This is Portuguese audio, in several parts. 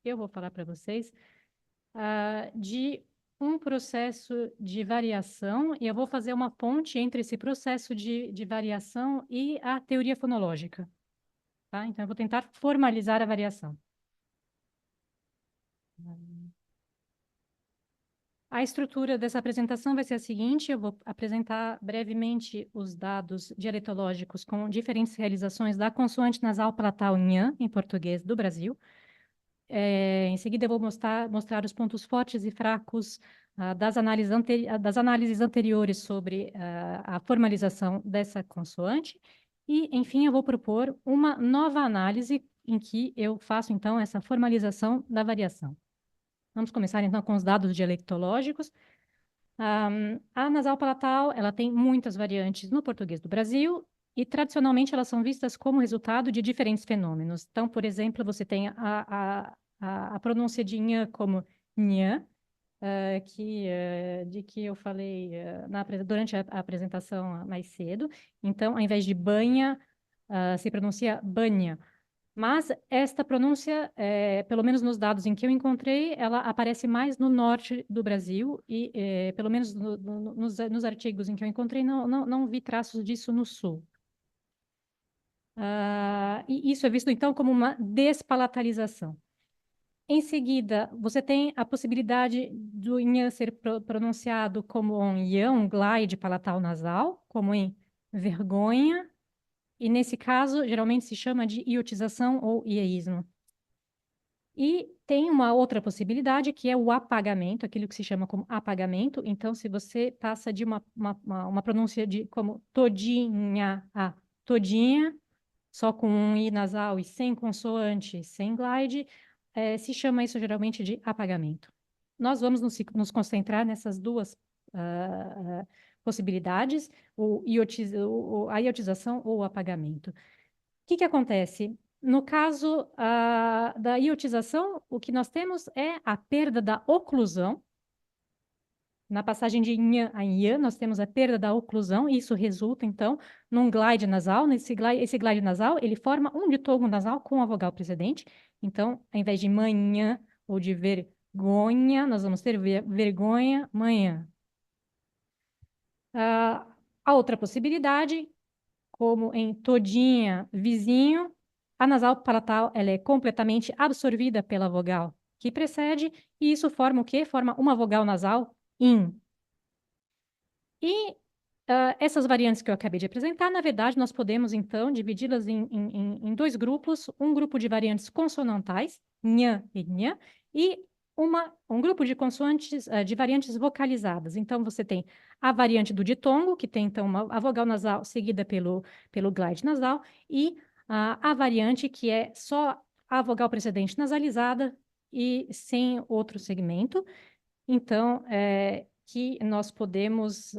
eu vou falar para vocês de um processo de variação, e eu vou fazer uma ponte entre esse processo de variação e a teoria fonológica, tá? Então, eu vou tentar formalizar a variação. A estrutura dessa apresentação vai ser a seguinte: eu vou apresentar brevemente os dados dialetológicos com diferentes realizações da consoante nasal palatal nhã, em português do Brasil. Em seguida, eu vou mostrar os pontos fortes e fracos das análises anteriores sobre a formalização dessa consoante. E, enfim, eu vou propor uma nova análise em que eu faço, então, essa formalização da variação. Vamos começar, então, com os dados dialectológicos. A nasal palatal, ela tem muitas variantes no português do Brasil e, tradicionalmente, elas são vistas como resultado de diferentes fenômenos. Então, por exemplo, você tem a pronúncia de nhã como nhã, de que eu falei durante a apresentação mais cedo. Então, ao invés de banha, se pronuncia banha. Mas esta pronúncia, pelo menos nos dados em que eu encontrei, ela aparece mais no norte do Brasil e, pelo menos nos artigos em que eu encontrei, não vi traços disso no sul. E isso é visto, então, como uma despalatalização. Em seguida, você tem a possibilidade do nhã ser pronunciado como um iã, um glide palatal nasal, como em vergonha, e nesse caso, geralmente se chama de iotização ou ieísmo. E tem uma outra possibilidade, que é o apagamento, aquilo que se chama como apagamento. Então, se você passa de uma pronúncia de como todinha a todinha, só com um i nasal e sem consoante, sem glide, se chama isso geralmente de apagamento. Nós vamos nos concentrar nessas duas possibilidades, a iotização ou o apagamento. O que acontece? No caso da iotização, o que nós temos é a perda da oclusão. Na passagem de nhã a nhã, nós temos a perda da oclusão, e isso resulta, então, num glide nasal. Esse glide nasal, ele forma um ditongo nasal com a vogal precedente. Então, ao invés de manhã ou de vergonha, nós vamos ter vergonha, manhã. A outra possibilidade, como em todinha, vizinho, a nasal palatal ela é completamente absorvida pela vogal que precede, e isso forma o quê? Forma uma vogal nasal in. E essas variantes que eu acabei de apresentar, na verdade, nós podemos, então, dividi-las em dois grupos: um grupo de variantes consonantais, nhã e nhã, e um grupo de consoantes, de variantes vocalizadas. Então, você tem a variante do ditongo, que tem, então, a vogal nasal seguida pelo glide nasal, e a variante que é só a vogal precedente nasalizada e sem outro segmento. Então, que nós podemos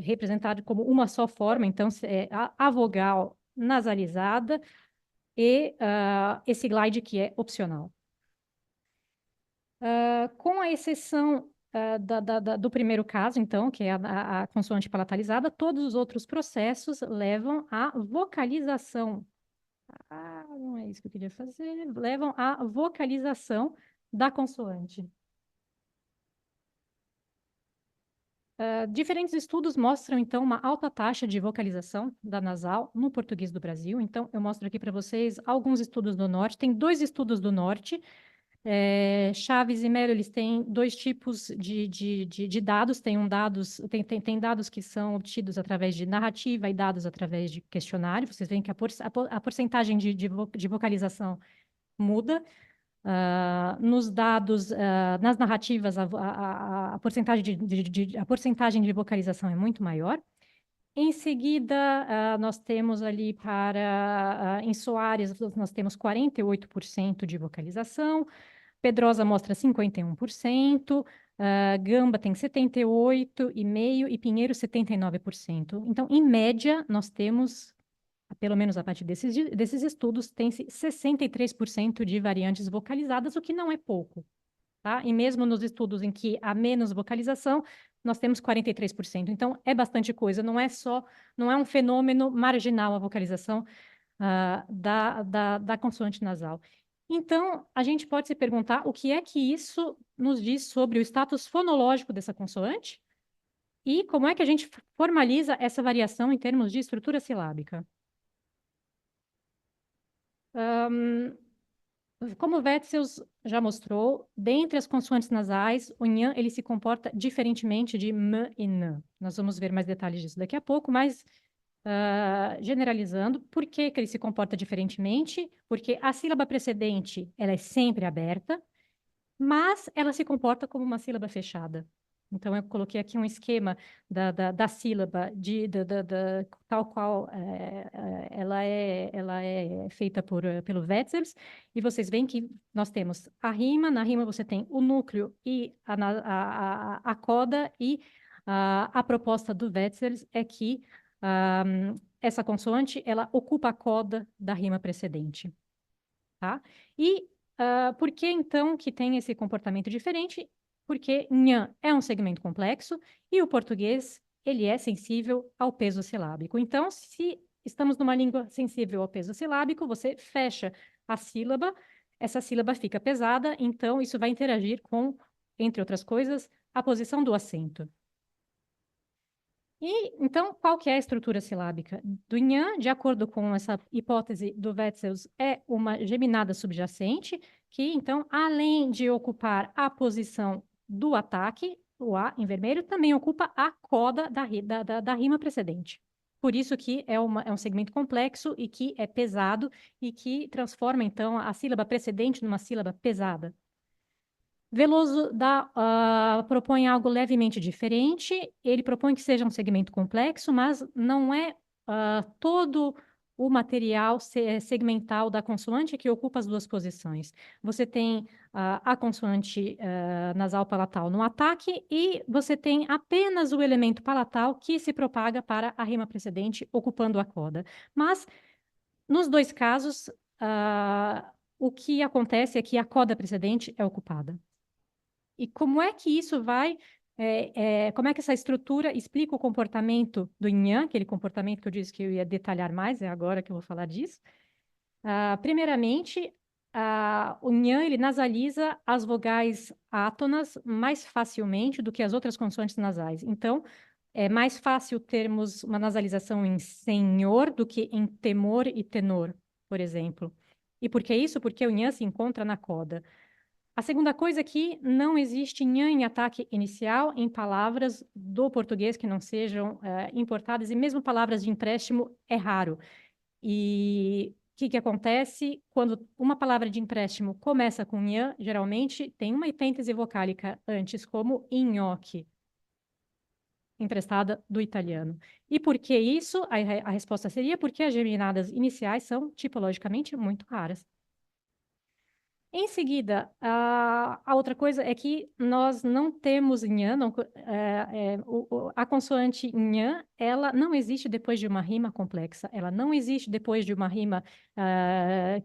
representar como uma só forma. Então, a vogal nasalizada e esse glide que é opcional. Com a exceção do primeiro caso, então, que é a consoante palatalizada, todos os outros processos levam à vocalização. Não é isso que eu queria fazer. Levam à vocalização da consoante. Diferentes estudos mostram, então, uma alta taxa de vocalização da nasal no português do Brasil. Então, eu mostro aqui para vocês alguns estudos do Norte. Tem dois estudos do Norte. Chaves e Mello, eles têm dois tipos de dados. Tem dados que são obtidos através de narrativa e dados através de questionário. Vocês veem que a porcentagem de vocalização muda. Nos dados, nas narrativas, a porcentagem de vocalização é muito maior. Em seguida, nós temos ali em Soares, nós temos 48% de vocalização, Pedrosa mostra 51%, Gamba tem 78,5% e Pinheiro 79%. Então, em média, nós temos, pelo menos a partir desses estudos, tem-se 63% de variantes vocalizadas, o que não é pouco, tá? E mesmo nos estudos em que há menos vocalização, nós temos 43%. Então, é bastante coisa, não é um fenômeno marginal a vocalização da consoante nasal. Então, a gente pode se perguntar o que é que isso nos diz sobre o status fonológico dessa consoante e como é que a gente formaliza essa variação em termos de estrutura silábica. Como o Wetzel já mostrou, dentre as consoantes nasais, o nhan ele se comporta diferentemente de m e n. Nós vamos ver mais detalhes disso daqui a pouco, mas generalizando, por que que ele se comporta diferentemente? Porque a sílaba precedente ela é sempre aberta, mas ela se comporta como uma sílaba fechada. Então, eu coloquei aqui um esquema da sílaba, tal qual ela é feita pelo Wetzels, e vocês veem que nós temos a rima, na rima você tem o núcleo e a coda, e a proposta do Wetzels é que essa consoante, ela ocupa a coda da rima precedente, tá? E por que, então, que tem esse comportamento diferente? Porque nhan é um segmento complexo e o português, ele é sensível ao peso silábico. Então, se estamos numa língua sensível ao peso silábico, você fecha a sílaba, essa sílaba fica pesada, então isso vai interagir com, entre outras coisas, a posição do acento. E, então, qual que é a estrutura silábica? Do nhan, de acordo com essa hipótese do Wetzels, é uma geminada subjacente, que, então, além de ocupar a posição do ataque, o A em vermelho, também ocupa a coda da rima precedente. Por isso que é um segmento complexo e que é pesado e que transforma, então, a sílaba precedente numa sílaba pesada. Veloso propõe algo levemente diferente. Ele propõe que seja um segmento complexo, mas não é todo o material segmental da consoante que ocupa as duas posições. Você tem a consoante nasal palatal no ataque e você tem apenas o elemento palatal que se propaga para a rima precedente, ocupando a coda. Mas, nos dois casos, o que acontece é que a coda precedente é ocupada. E como é que isso vai, como é que essa estrutura explica o comportamento do nhan, aquele comportamento que eu disse que eu ia detalhar mais, é agora que eu vou falar disso. Primeiramente, o nhan ele nasaliza as vogais átonas mais facilmente do que as outras consoantes nasais. Então, é mais fácil termos uma nasalização em senhor do que em temor e tenor, por exemplo. E por que isso? Porque o nhan se encontra na coda. A segunda coisa é que não existe nhan em ataque inicial em palavras do português que não sejam importadas, e mesmo palavras de empréstimo é raro. E o que acontece? Quando uma palavra de empréstimo começa com nhan, geralmente tem uma epêntese vocálica antes, como nhoque, emprestada do italiano. E por que isso? A resposta seria porque as geminadas iniciais são tipologicamente muito raras. Em seguida, a outra coisa é que nós não temos nhan, a consoante nhan, ela não existe depois de uma rima complexa, ela não existe depois de uma rima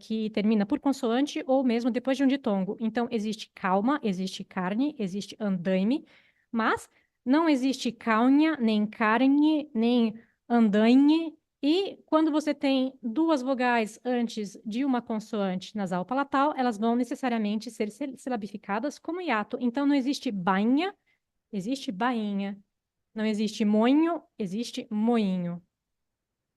que termina por consoante ou mesmo depois de um ditongo. Então, existe calma, existe carne, existe andaime, mas não existe calnha, nem carne, nem andaime. E quando você tem duas vogais antes de uma consoante nasal palatal, elas vão necessariamente ser silabificadas como hiato. Então, não existe bainha, existe bainha. Não existe moinho, existe moinho.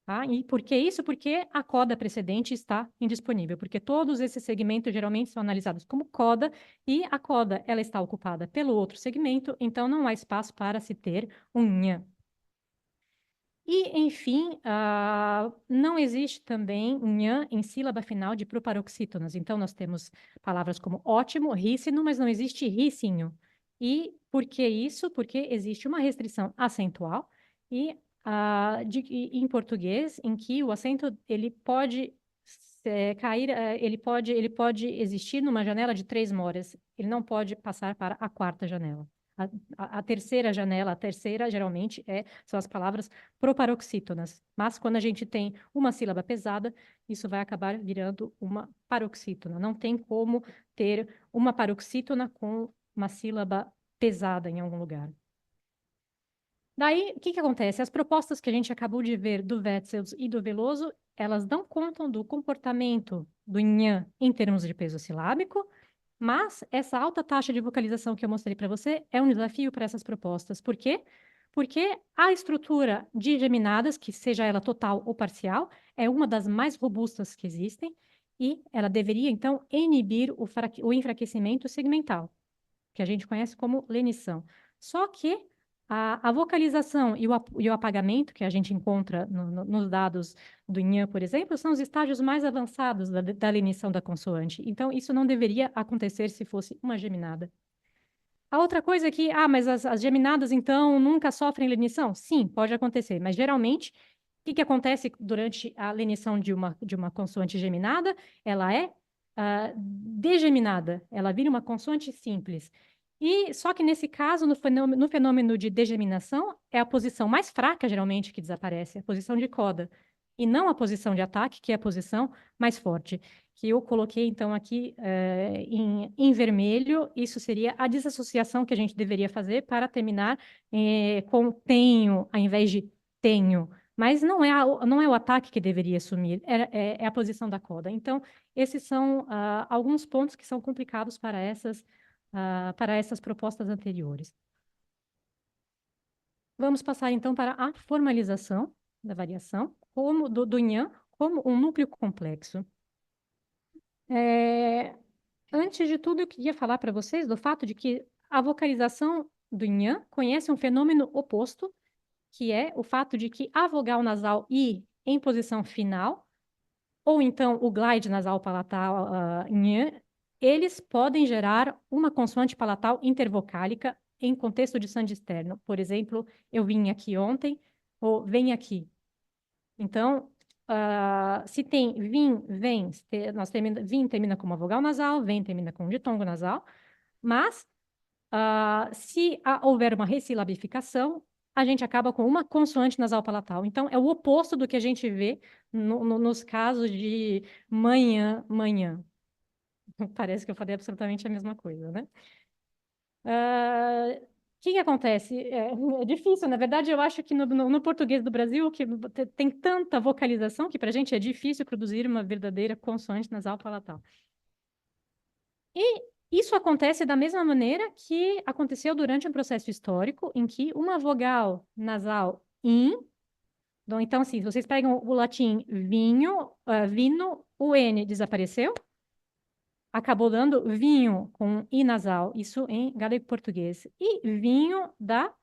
Tá? E por que isso? Porque a coda precedente está indisponível, porque todos esses segmentos geralmente são analisados como coda, e a coda ela está ocupada pelo outro segmento, então não há espaço para se ter um nhan. E, enfim, não existe também nhan em sílaba final de proparoxítonas. Então, nós temos palavras como ótimo, rícino, mas não existe ricinho. E por que isso? Porque existe uma restrição acentual e, em português, em que o acento ele pode cair, ele pode existir numa janela de 3 moras. Ele não pode passar para a quarta janela. A terceira janela, a terceira, geralmente, são as palavras proparoxítonas. Mas quando a gente tem uma sílaba pesada, isso vai acabar virando uma paroxítona. Não tem como ter uma paroxítona com uma sílaba pesada em algum lugar. Daí, o que acontece? As propostas que a gente acabou de ver do Wetzels e do Veloso, elas dão conta do comportamento do nhan em termos de peso silábico, mas essa alta taxa de vocalização que eu mostrei para você é um desafio para essas propostas. Por quê? Porque a estrutura de geminadas, que seja ela total ou parcial, é uma das mais robustas que existem e ela deveria, então, inibir o enfraquecimento segmental, que a gente conhece como lenição. Só que a vocalização e o apagamento, que a gente encontra nos dados do Nhan, por exemplo, são os estágios mais avançados da lenição da consoante. Então, isso não deveria acontecer se fosse uma geminada. A outra coisa é que, mas as geminadas, então, nunca sofrem lenição? Sim, pode acontecer, mas geralmente, o que acontece durante a lenição de uma consoante geminada? Ela é degeminada, ela vira uma consoante simples. E só que nesse caso, no fenômeno de degeminação, é a posição mais fraca, geralmente, que desaparece, a posição de coda, e não a posição de ataque, que é a posição mais forte, que eu coloquei, então, aqui em vermelho. Isso seria a desassociação que a gente deveria fazer para terminar com tenho, ao invés de tenho. Mas não é o ataque que deveria assumir, é a posição da coda. Então, esses são alguns pontos que são complicados para essas propostas anteriores. Vamos passar, então, para a formalização da variação do Nhan como um núcleo complexo. Antes de tudo, eu queria falar para vocês do fato de que a vocalização do Nhan conhece um fenômeno oposto, que é o fato de que a vogal nasal I em posição final, ou então o glide nasal palatal Nhan, eles podem gerar uma consoante palatal intervocálica em contexto de sand externo. Por exemplo, eu vim aqui ontem, ou vem aqui. Então, se tem vim, vem, vim termina com uma vogal nasal, vem termina com um ditongo nasal, mas se houver uma ressilabificação, a gente acaba com uma consoante nasal palatal. Então, é o oposto do que a gente vê nos casos de manhã, manhã. Parece que eu falei absolutamente a mesma coisa, né? O que acontece? É difícil, na verdade, eu acho que no português do Brasil que tem tanta vocalização que para a gente é difícil produzir uma verdadeira consoante nasal palatal. E isso acontece da mesma maneira que aconteceu durante um processo histórico em que uma vogal nasal in, então, assim, vocês pegam o latim vinho, vino, o N desapareceu, acabou dando vinho com I nasal, isso em galego-português. E vinho dá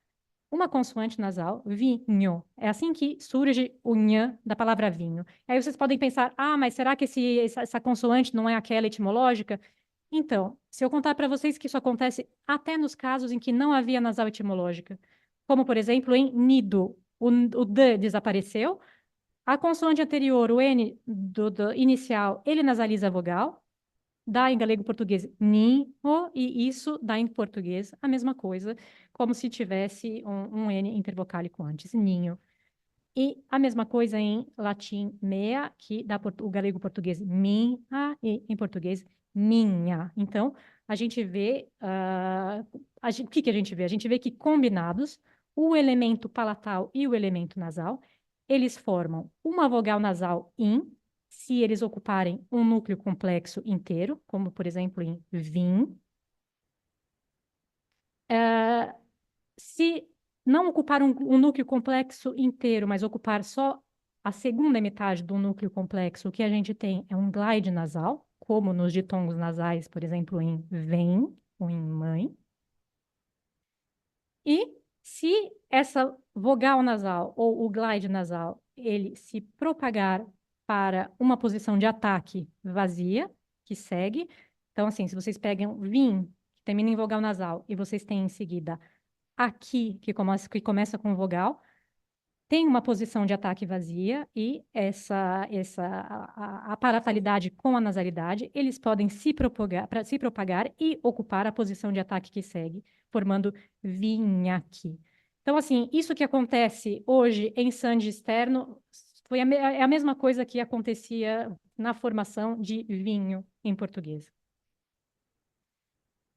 uma consoante nasal, vinho. É assim que surge o nhan da palavra vinho. Aí vocês podem pensar, mas será que essa consoante não é aquela etimológica? Então, se eu contar para vocês que isso acontece até nos casos em que não havia nasal etimológica, como, por exemplo, em nido, o D desapareceu, a consoante anterior, o N do inicial, ele nasaliza a vogal, dá em galego-português ninho, e isso dá em português a mesma coisa, como se tivesse um N intervocálico antes, ninho. E a mesma coisa em latim mea, que dá o galego-português minha, e em português minha. Então, a gente vê, o que a gente vê? A gente vê que combinados, o elemento palatal e o elemento nasal, eles formam uma vogal nasal in, se eles ocuparem um núcleo complexo inteiro, como, por exemplo, em vim. Se não ocupar um núcleo complexo inteiro, mas ocupar só a segunda metade do núcleo complexo, o que a gente tem é um glide nasal, como nos ditongos nasais, por exemplo, em vem ou em mãe. E se essa vogal nasal ou o glide nasal, ele se propagar para uma posição de ataque vazia, que segue. Então, assim, se vocês pegam vim, que termina em vogal nasal, e vocês têm em seguida aqui, que começa com vogal, tem uma posição de ataque vazia e a paratalidade com a nasalidade, eles podem se propagar e ocupar a posição de ataque que segue, formando vinhaque. Então, assim, isso que acontece hoje em sand externo é a mesma coisa que acontecia na formação de vinho em português.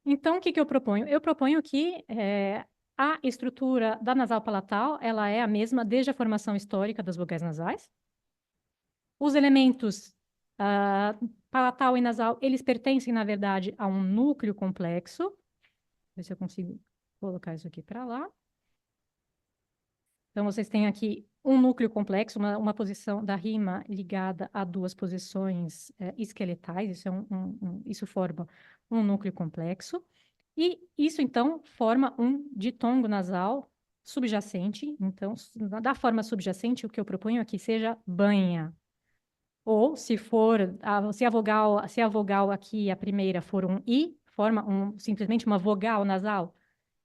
Então, o que eu proponho? Eu proponho que a estrutura da nasal palatal, ela é a mesma desde a formação histórica das vogais nasais. Os elementos palatal e nasal, eles pertencem, na verdade, a um núcleo complexo. Ver se eu consigo colocar isso aqui para lá. Então, vocês têm aqui um núcleo complexo, uma posição da rima ligada a duas posições esqueletais. Isso, isso forma um núcleo complexo. E isso, então, forma um ditongo nasal subjacente. Então, da forma subjacente, o que eu proponho aqui seja banha. Ou, se for, se a vogal aqui, a primeira, for um I, forma simplesmente uma vogal nasal,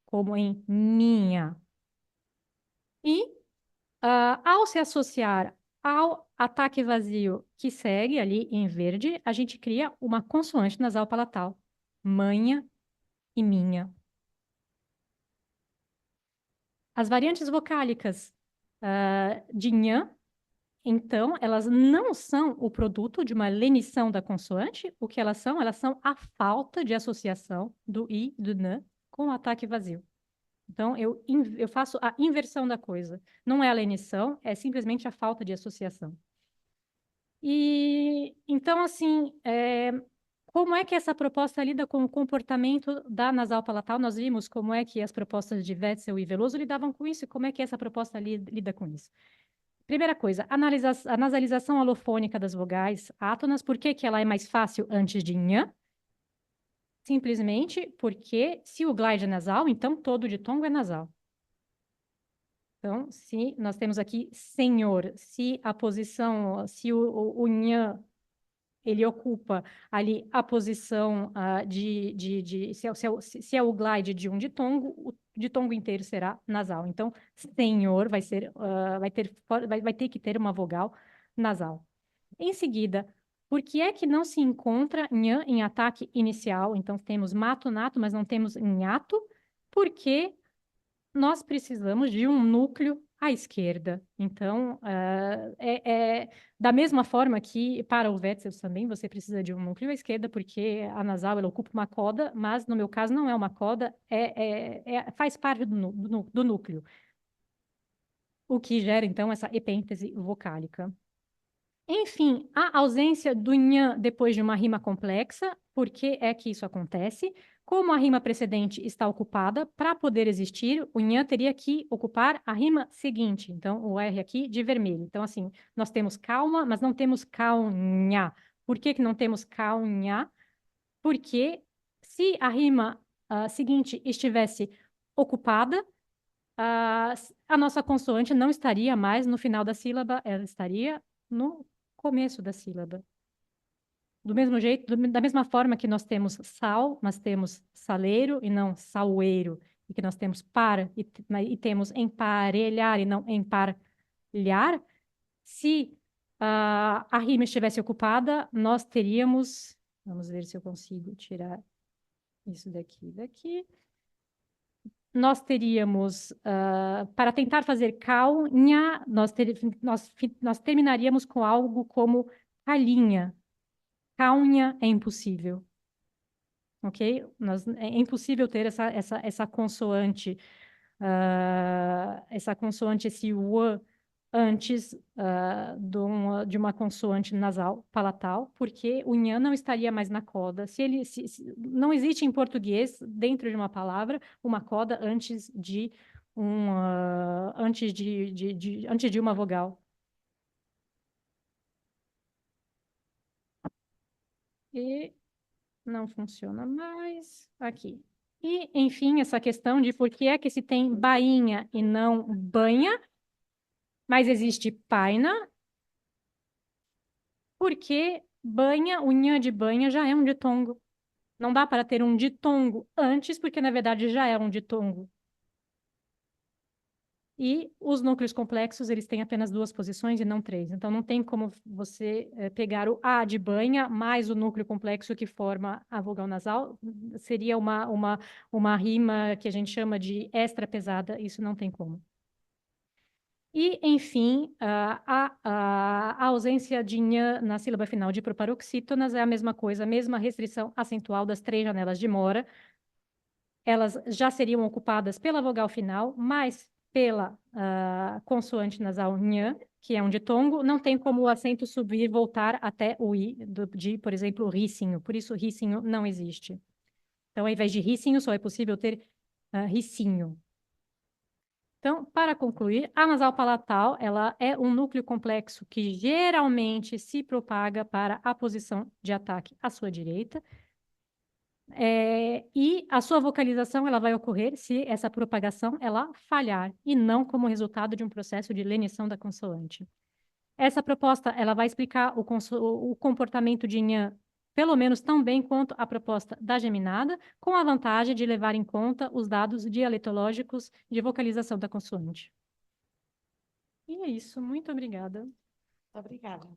como em minha. E, ao se associar ao ataque vazio que segue ali em verde, a gente cria uma consoante nasal palatal. Manha e minha. As variantes vocálicas de nhan, então, elas não são o produto de uma lenição da consoante. O que elas são? Elas são a falta de associação do i, do n, com o ataque vazio. Então, eu faço a inversão da coisa. Não é a lenição, é simplesmente a falta de associação. E, então, assim, como é que essa proposta lida com o comportamento da nasal palatal? Nós vimos como é que as propostas de Wetzel e Veloso lidavam com isso, e como é que essa proposta lida com isso. Primeira coisa, a nasalização alofônica das vogais átonas. Por que que ela é mais fácil antes de nhan? Simplesmente porque se o glide é nasal, então todo ditongo é nasal. Então, se nós temos aqui senhor, se a posição, se o nhan ele ocupa ali a posição se é o glide de um ditongo, o ditongo inteiro será nasal. Então, senhor vai ter que ter uma vogal nasal. Em seguida, por que é que não se encontra nhan em ataque inicial? Então, temos mato, nato, mas não temos nhato, porque nós precisamos de um núcleo à esquerda. Então, da mesma forma que para o Wetzel também você precisa de um núcleo à esquerda, porque a nasal ela ocupa uma coda, mas no meu caso não é uma coda, faz parte do núcleo, o que gera então essa epêntese vocálica. Enfim, a ausência do nhan depois de uma rima complexa, por que é que isso acontece? Como a rima precedente está ocupada, para poder existir, o nhan teria que ocupar a rima seguinte. Então, o R aqui de vermelho. Então, assim, nós temos calma, mas não temos calnha. Por que que não temos calnha? Porque se a rima seguinte estivesse ocupada, a nossa consoante não estaria mais no final da sílaba, ela estaria no começo da sílaba. Do mesmo jeito, da mesma forma que nós temos sal, mas temos saleiro e não saueiro, e que nós temos par e temos emparelhar e não emparelhar, se a rima estivesse ocupada, nós teríamos, vamos ver se eu consigo tirar isso daqui. Nós teríamos, para tentar fazer calnha, nós terminaríamos com algo como calinha. Calnha é impossível, ok? É impossível ter essa consoante, esse w antes de uma consoante nasal palatal, porque o nhan não estaria mais na coda. Não existe em português, dentro de uma palavra, uma coda antes de antes de uma vogal. E não funciona mais. Aqui. E, enfim, essa questão de por que é que se tem bainha e não banha, mas existe paina, porque banha, o nhan de banha já é um ditongo. Não dá para ter um ditongo antes, porque na verdade já é um ditongo. E os núcleos complexos, eles têm apenas duas posições e não três. Então, não tem como você pegar o A de banha mais o núcleo complexo que forma a vogal nasal. Seria uma rima que a gente chama de extra pesada. Isso não tem como. E, enfim, a ausência de nhan na sílaba final de proparoxítonas é a mesma coisa, a mesma restrição acentual das três janelas de mora. Elas já seriam ocupadas pela vogal final, mas pela consoante nasal nhan, que é um ditongo, não tem como o acento subir e voltar até o i, de, por exemplo, ricinho. Por isso, ricinho não existe. Então, ao invés de ricinho, só é possível ter ricinho. Então, para concluir, a nasal palatal, ela é um núcleo complexo que geralmente se propaga para a posição de ataque à sua direita, e a sua vocalização ela vai ocorrer se essa propagação ela falhar, e não como resultado de um processo de lenição da consoante. Essa proposta ela vai explicar o comportamento de Nhan pelo menos tão bem quanto a proposta da geminada, com a vantagem de levar em conta os dados dialetológicos de vocalização da consoante. E é isso. Muito obrigada. Obrigada.